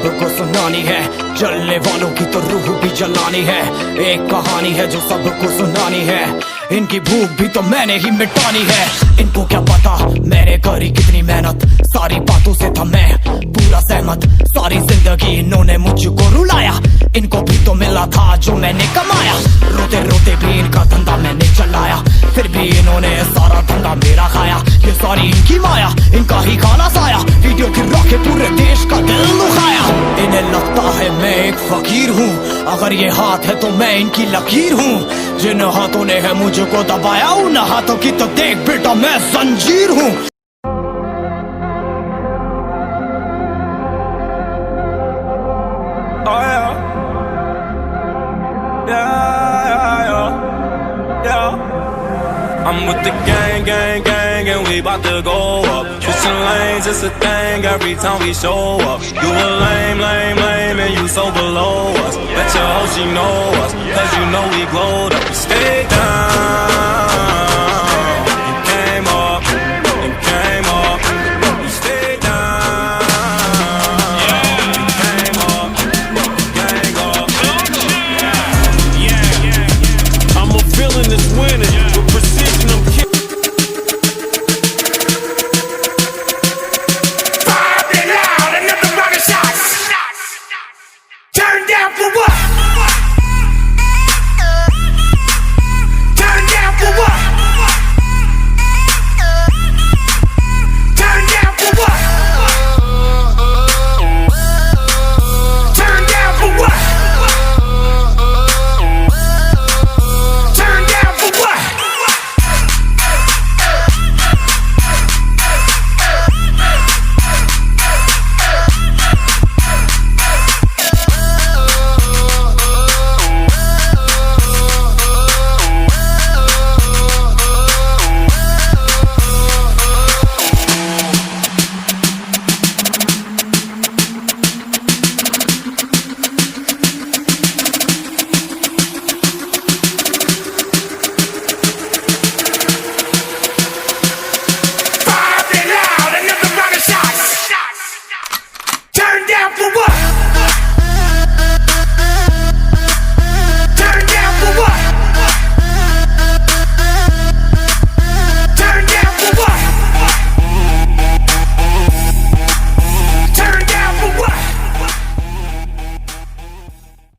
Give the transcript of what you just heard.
सबको सुनानी है, जलने वालों की तो रूह भी जलानी है। एक कहानी है जो सबको सुनानी है, इनकी भूख भी तो मैंने ही मिटानी है। इनको क्या पता मैंने करी कितनी मेहनत, सारी बातों से था मैं पूरा सहमत। सारी जिंदगी इन्होंने मुझको रुलाया, इनको भी तो मिला था जो मैंने कमाया। रोते रोते भी इनका धंधा मैंने चलाया, फिर भी इन्होंने सारा धंधा मेरा खाया। ये सारी इनकी माया, इनका ही खाना साया, वीडियो गिरा के पूरे देश का दिल दुखाया। इन्हें लगता है मैं एक फकीर हूँ, अगर ये हाथ है तो मैं इनकी लकीर हूँ। जिन हाथों ने है मुझको दबाया, उन हाथों की तो देख बेटा मैं जंजीर हूँ। I'm with the gang, gang, gang, and we bout to go up. Switching lanes, it's a thing every time we show up. You a lame, lame, lame, and you so below us. Bet your hoe she know us, cause you know we glowed up. Stay down.